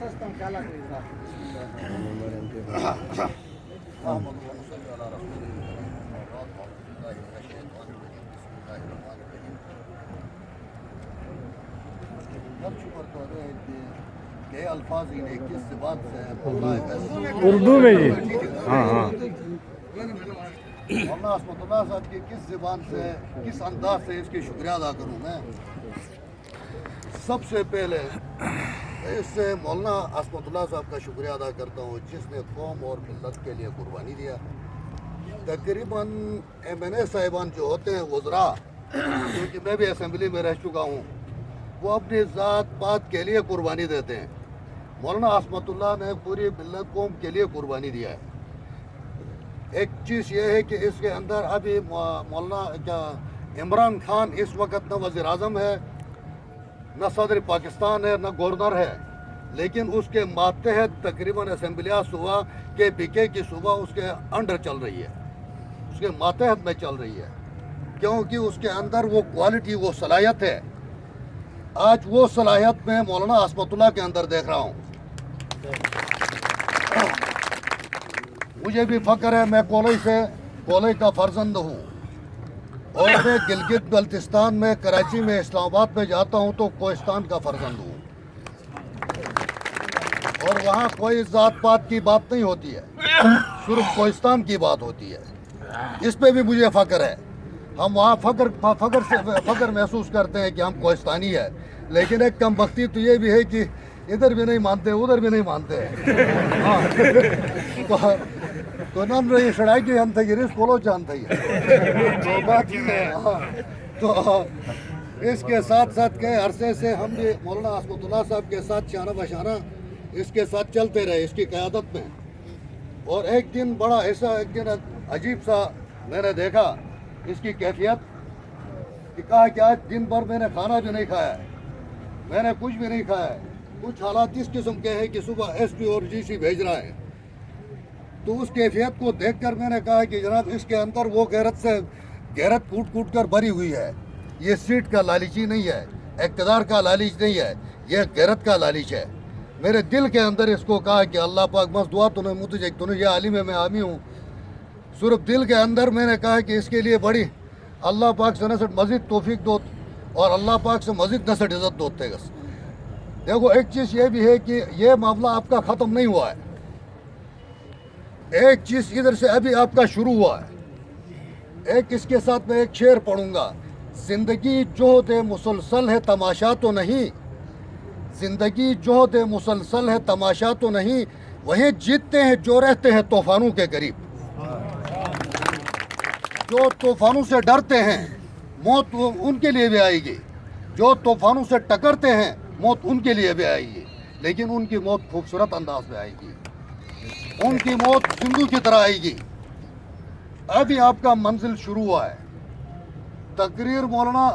کہ الفاظ انہیں کس زبان سے اردو میں جی ہاں ہاں مولانا عصمت اللہ صاحب کی کس زبان سے کس انداز سے اس کی شکریہ ادا کروں میں. سب سے پہلے اس سے مولانا عصمت اللہ صاحب کا شکریہ ادا کرتا ہوں جس نے قوم اور ملت کے لیے قربانی دیا. تقریباً ایم این اے صاحبان جو ہوتے ہیں وزراء، کیونکہ میں بھی اسمبلی میں رہ چکا ہوں، وہ اپنی ذات پات کے لیے قربانی دیتے ہیں. مولانا عصمت اللہ نے پوری ملت قوم کے لیے قربانی دیا ہے. ایک چیز یہ ہے کہ اس کے اندر ابھی مولانا عمران خان اس وقت نہ وزیر اعظم ہے، نہ صدر پاکستان ہے، نہ گورنر ہے، لیکن اس کے ماتحت تقریباً اسمبلیاں صوبہ کے پی کے کی صوبہ اس کے انڈر چل رہی ہے، اس کے ماتحت میں چل رہی ہے، کیونکہ اس کے اندر وہ کوالٹی، وہ صلاحیت ہے. آج وہ صلاحیت میں مولانا عصمت اللہ کے اندر دیکھ رہا ہوں. مجھے بھی فخر ہے، میں کولئی کا فرزند ہوں، اور میں گلگت بلتستان میں، کراچی میں، اسلام آباد میں جاتا ہوں تو کوہستان کا فرزند ہوں، اور وہاں کوئی ذات پات کی بات نہیں ہوتی ہے، صرف کوہستان کی بات ہوتی ہے. اس پہ بھی مجھے فخر ہے. ہم وہاں فخر محسوس کرتے ہیں کہ ہم کوہستانی ہے، لیکن ایک کم بختی تو یہ بھی ہے کہ ادھر بھی نہیں مانتے، ادھر بھی نہیں مانتے. تو نام رہی سڑائی کی ہم تھے گریس کولو جانتے ہی تو بات یہ ہے. تو اس کے ساتھ ساتھ کئی عرصے سے ہم بھی مولانا عصمت اللہ صاحب کے ساتھ شانہ بشانہ اس کے ساتھ چلتے رہے اس کی قیادت میں. اور ایک دن بڑا ایسا، ایک دن عجیب سا میں نے دیکھا اس کی کیفیت، کہ کہا کہ آج دن بھر میں نے کھانا بھی نہیں کھایا ہے، میں نے کچھ بھی نہیں کھایا ہے. کچھ حالات اس قسم کے ہیں کہ صبح ایس پی اور جی سی بھیج رہا ہے. تو اس کیفیت کو دیکھ کر میں نے کہا کہ جناب اس کے اندر وہ غیرت کوٹ کر بھری ہوئی ہے. یہ سیٹ کا لالچی نہیں ہے، اقتدار کا لالچ نہیں ہے، یہ غیرت کا لالچ ہے. میرے دل کے اندر اس کو کہا کہ اللہ پاک بس دعا تو نے یہ عالم ہے، میں عامی ہوں. صرف دل کے اندر میں نے کہا کہ اس کے لیے بڑی اللہ پاک سے نسٹ مزید توفیق دو اور اللہ پاک سے مزید نسٹ عزت دوتے گس. دیکھو ایک چیز یہ بھی ہے کہ یہ معاملہ آپ کا ختم نہیں ہوا ہے. ایک چیز ادھر سے ابھی آپ کا شروع ہوا ہے. ایک اس کے ساتھ میں ایک شعر پڑھوں گا. زندگی جہد مسلسل ہے تماشا تو نہیں، زندگی جہد مسلسل ہے تماشا تو نہیں، وہیں جیتتے ہیں جو رہتے ہیں طوفانوں کے قریب. جو طوفانوں سے ڈرتے ہیں موت ان کے لیے بھی آئے گی، جو طوفانوں سے ٹکرتے ہیں موت ان کے لیے بھی آئے گی، لیکن ان کی موت خوبصورت انداز میں آئے گی، ان کی موت سندھو کی طرح آئے گی. ابھی آپ کا منزل شروع ہوا ہے. تقریر مولانا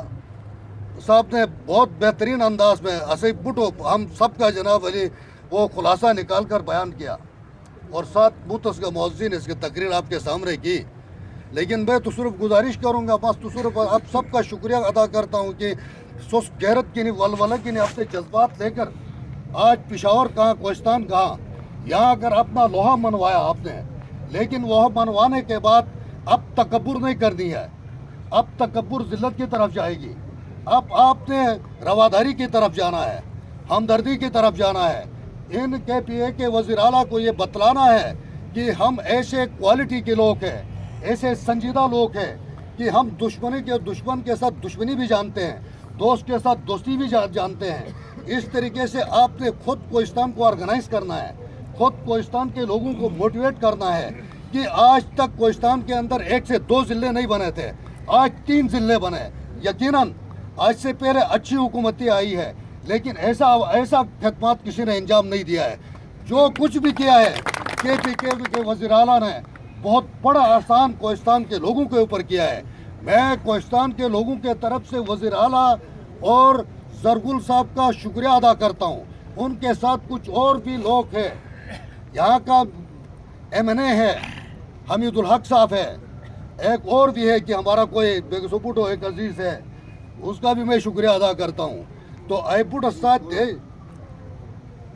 صاحب نے بہت بہترین انداز میں اسیف بٹو ہم سب کا جناب علی وہ خلاصہ نکال کر بیان کیا، اور ساتھ بوتس کا مؤذن اس کی تقریر آپ کے سامنے کی. لیکن میں تو صرف گزارش کروں گا، بس تو صرف آپ سب کا شکریہ ادا کرتا ہوں کہ سس غیرت کی نہیں، ولولہ کی نہیں، اپنے جذبات لے کر آج پشاور کہاں، کوہستان کہاں، یہاں اگر اپنا لوہا منوایا آپ نے، لیکن وہ منوانے کے بعد اب تکبر نہیں کرنی ہے. اب تکبر ذلت کی طرف جائے گی. اب آپ نے رواداری کی طرف جانا ہے، ہمدردی کی طرف جانا ہے. ان کے پی اے کے وزیر اعلیٰ کو یہ بتلانا ہے کہ ہم ایسے کوالٹی کے لوگ ہیں، ایسے سنجیدہ لوگ ہیں کہ ہم دشمن کے ساتھ دشمنی بھی جانتے ہیں، دوست کے ساتھ دوستی بھی جانتے ہیں. اس طریقے سے آپ نے خود کوہستان کو آرگنائز کرنا ہے، خود کوہستان کے لوگوں کو موٹیویٹ کرنا ہے کہ آج تک کوہستان کے اندر 1 سے 2 ضلع نہیں بنے تھے، آج 3 ضلع بنے. یقیناً آج سے پہلے اچھی حکومتیں آئی ہے، لیکن ایسا خدمات کسی نے انجام نہیں دیا ہے. جو کچھ بھی کیا ہے کے پی کے وزیر اعلیٰ نے بہت بڑا احسان کوہستان کے لوگوں کے اوپر کیا ہے. میں کوہستان کے لوگوں کے طرف سے وزیر اعلیٰ اور زرگل صاحب کا شکریہ ادا کرتا ہوں. ان کے ساتھ کچھ اور بھی لوگ ہیں، یہاں کا ایم این اے ہے حمید الحق صاحب ہے، ایک اور بھی ہے کہ ہمارا کوئی بیگسوپوٹو ایک عزیز ہے، اس کا بھی میں شکریہ ادا کرتا ہوں. تو اے پٹ ساتھ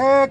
1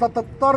77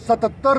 77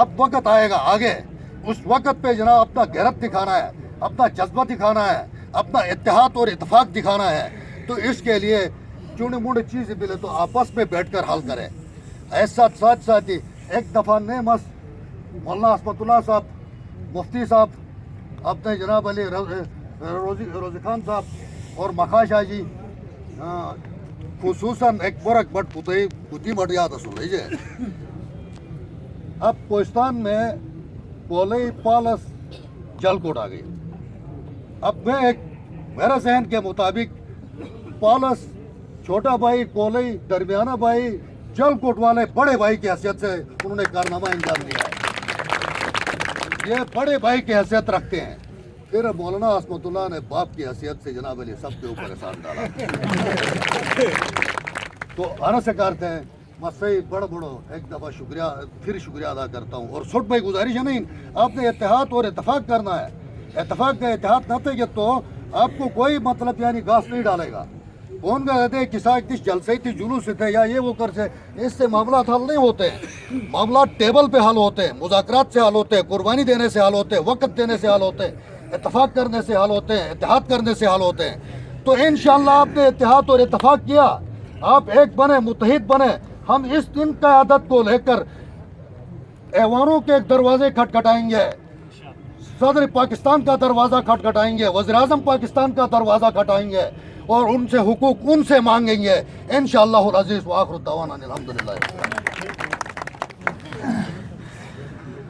اب وقت آئے گا آگے، اس وقت پہ جناب اپنا غیرت دکھانا ہے، اپنا جذبہ دکھانا ہے، اپنا اتحاد اور اتفاق دکھانا ہے. تو اس کے لیے چونی موڑی چیزیں ملے تو آپس میں بیٹھ کر حل کریں. ایسا ساتھ ساتھ ہی ایک دفعہ نیمس مولانا عصمت اللہ صاحب، مفتی صاحب، اپنے جناب علی روزی خان صاحب اور مکھا جی خصوصاً ایک برک بٹ پوتی بٹ یاد سن لیجیے. اب کوہستان میں کولی پالس جل کوٹ آ گئی. اب میرے ذہن کے مطابق پالس چھوٹا بھائی، کولی درمیانہ بھائی، جل کوٹ والے بڑے بھائی کی حیثیت سے انہوں نے کارنامہ انجام دیا ہے. یہ بڑے بھائی کی حیثیت رکھتے ہیں. پھر مولانا عصمت اللہ نے باپ کی حیثیت سے جناب علی سب کے اوپر احسان ڈالا. تو آنا سے کرتے ہیں مسئلہ بڑا بڑو ایک دفعہ شکریہ ادا کرتا ہوں. اور چھوٹ بھائی گزارش ہے نہیں، آپ نے اتحاد اور اتفاق کرنا ہے. اتفاق کا اتحاد نہ تھے تو آپ کو کوئی مطلب یعنی گاس نہیں ڈالے گا. کون کہتے ہیں کسا کس جلسے تھی جلوس تھے یا یہ وہ کر سے، اس سے معاملات حل نہیں ہوتے ہیں. معاملات ٹیبل پہ حل ہوتے ہیں، مذاکرات سے حل ہوتے ہیں، قربانی دینے سے حل ہوتے ہیں، وقت دینے سے حل ہوتے ہیں، اتفاق کرنے سے حل ہوتے ہیں، اتحاد کرنے سے حل ہوتے ہیں. تو انشاءاللہ آپ نے اتحاد اور اتفاق کیا، آپ ایک بنے، متحد بنے. ہم اس دن کا عادت کو لے کر ایوانوں کے دروازے کھٹکھٹائیں گے، صدر پاکستان کا دروازہ کھٹکھٹائیں گے، وزیر اعظم پاکستان کا دروازہ کھٹائیں گے اور ان سے حقوق ان سے مانگیں گے انشاءاللہ العزیز. وآخر دعوانا الحمدللہ.